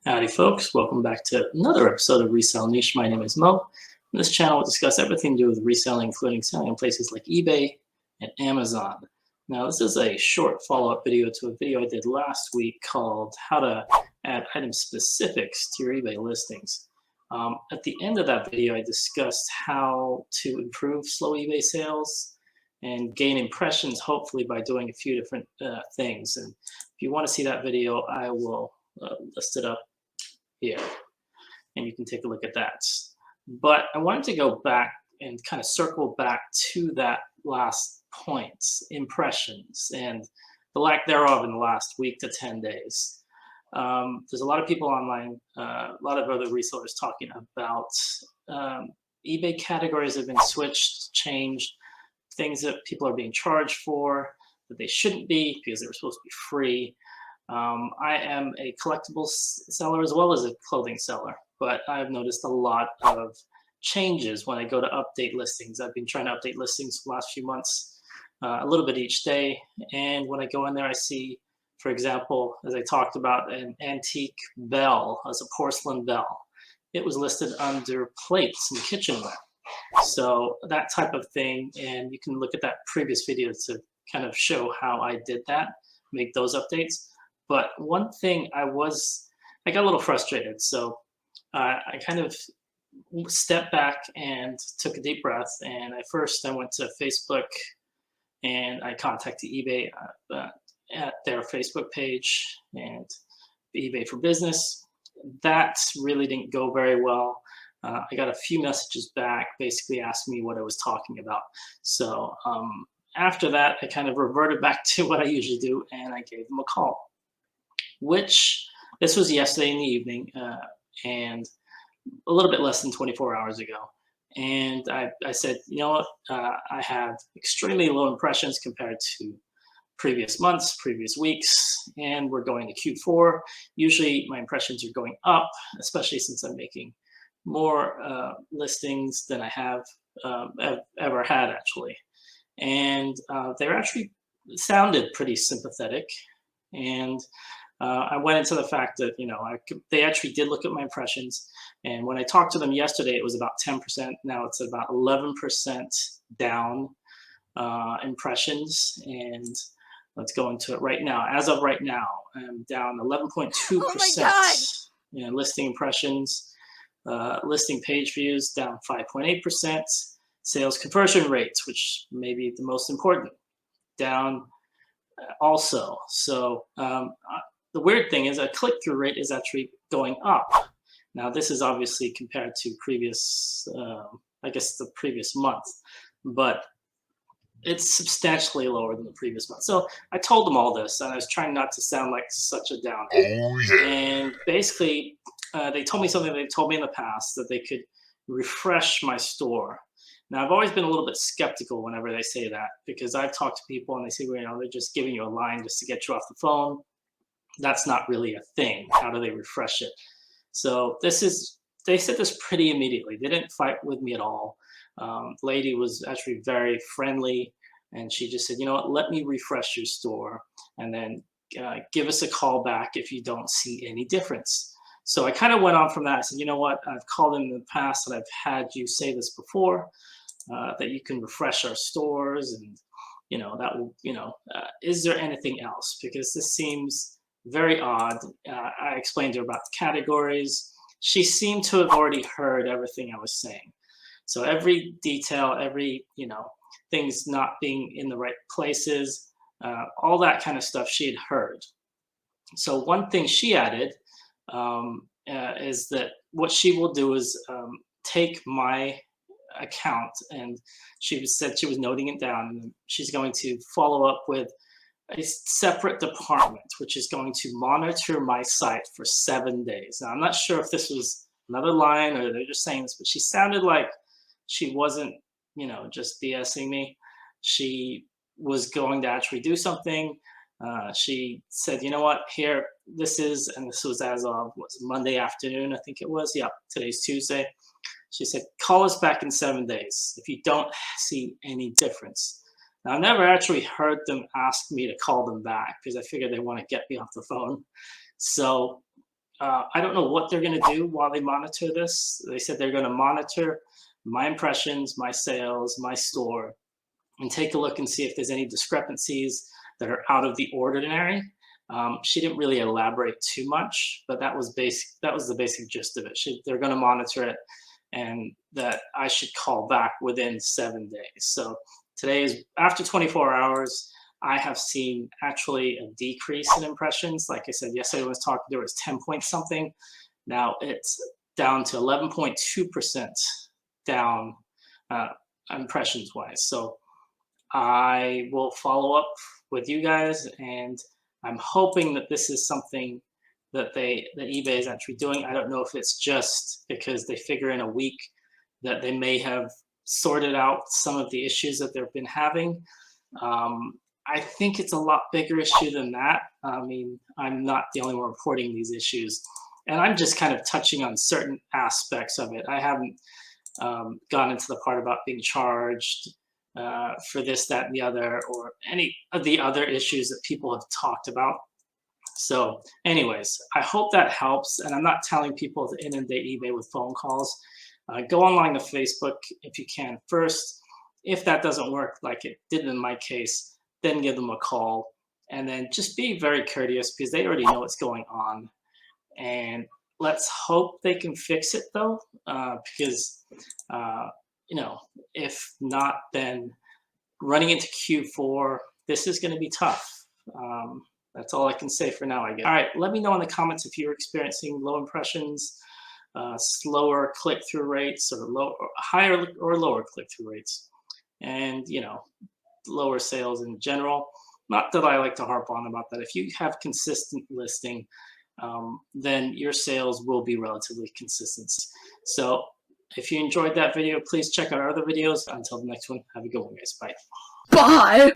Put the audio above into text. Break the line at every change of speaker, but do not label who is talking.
Howdy, folks. Welcome back to another episode of Resell Niche. My name is Mo. On this channel, we'll discuss everything to do with reselling, including selling on places like eBay and Amazon. Now, this is a short follow-up video to a video I did last week called How to Add Item Specifics to Your eBay Listings. At the end of that video, I discussed how to improve slow eBay sales and gain impressions, hopefully by doing a few different things. And if you want to see that video, I will list it up here, and you can take a look at that. But I wanted to go back and kind of circle back to that last point, impressions, and the lack thereof in the last week to 10 days. There's a lot of people online, a lot of other resellers talking about eBay categories have been switched, changed, things that people are being charged for that they shouldn't be because they were supposed to be free. I am a collectibles seller as well as a clothing seller, but I've noticed a lot of changes when I go to update listings. I've been trying to update listings for the last few months, a little bit each day. And when I go in there, I see, for example, as I talked about, an antique bell as a porcelain bell. It was listed under plates and kitchenware. So that type of thing, and you can look at that previous video to kind of show how I did that, make those updates. But one thing I got a little frustrated. So I kind of stepped back and took a deep breath. And I went to Facebook and I contacted eBay at their Facebook page and eBay for Business. That really didn't go very well. I got a few messages back, basically asking me what I was talking about. So after that, I kind of reverted back to what I usually do, and I gave them a call. Which this was yesterday in the evening, and a little bit less than 24 hours ago. And I said, you know what, I have extremely low impressions compared to previous months, previous weeks, and we're going to Q4. Usually my impressions are going up, especially since I'm making more listings than I have ever had, actually. And they actually sounded pretty sympathetic. And I went into the fact that, they actually did look at my impressions. And when I talked to them yesterday, it was about 10%. Now it's about 11% down impressions. And let's go into it right now. As of right now, I'm down 11.2%. Listing impressions, listing page views down 5.8%. Sales conversion rates, which may be the most important, down also. So the weird thing is a click-through rate is actually going up. Now this is obviously compared to previous, the previous month, but it's substantially lower than the previous month. So I told them all this, and I was trying not to sound like such a downer. Oh, yeah. And basically, they told me something they told me in the past, that they could refresh my store. Now, I've always been a little bit skeptical whenever they say that, because I've talked to people and they say, well, they're just giving you a line just to get you off the phone. That's not really a thing. How do they refresh it? So they said this pretty immediately. They didn't fight with me at all. The lady was actually very friendly, and she just said, you know what, let me refresh your store, and then give us a call back if you don't see any difference. So I kind of went on from that. I said, you know what, I've called in the past and I've had you say this before, that you can refresh our stores, and that will, is there anything else? Because this seems very odd. I explained to her about the categories. She seemed to have already heard everything I was saying. So every detail, every, things not being in the right places, all that kind of stuff she had heard. So one thing she added is that what she will do is take my account, and she said she was noting it down, and she's going to follow up with a separate department which is going to monitor my site for 7 days. Now, I'm not sure if this was another line or they're just saying this, but she sounded like she wasn't, just BSing me. She was going to actually do something. She said, you know what, here, this was as of Monday afternoon, I think it was. Yeah, today's Tuesday. She said, call us back in 7 days if you don't see any difference. Now, I've never actually heard them ask me to call them back, because I figured they want to get me off the phone. So I don't know what they're going to do while they monitor this. They said they're going to monitor my impressions, my sales, my store, and take a look and see if there's any discrepancies that are out of the ordinary. She didn't really elaborate too much, but that was basic. That was the basic gist of it. They're going to monitor it, and that I should call back within 7 days. So today is after 24 hours. I have seen actually a decrease in impressions. Like I said, yesterday I was talking, there was 10 point something. Now it's down to 11.2% down uh, impressions wise. So I will follow up with you guys, and I'm hoping that this is something that eBay is actually doing. I don't know if it's just because they figure in a week that they may have sorted out some of the issues that they've been having. I think it's a lot bigger issue than that. I mean, I'm not the only one reporting these issues, and I'm just kind of touching on certain aspects of it. I haven't gone into the part about being charged for this, that, and the other, or any of the other issues that people have talked about. So anyways, I hope that helps. And I'm not telling people to inundate eBay with phone calls. Go online to Facebook if you can first. If that doesn't work like it did in my case, then give them a call. And then just be very courteous because they already know what's going on. And let's hope they can fix it though, because you know, if not, then running into Q4, this is going to be tough. That's all I can say for now, I guess. All right, let me know in the comments if you're experiencing low impressions, slower click-through rates, or higher or lower click-through rates, and you know, lower sales in general. Not that I like to harp on about that. If you have consistent listing, then your sales will be relatively consistent. So if you enjoyed that video, please check out our other videos. Until the next one, have a good one, guys. Bye.
Bye!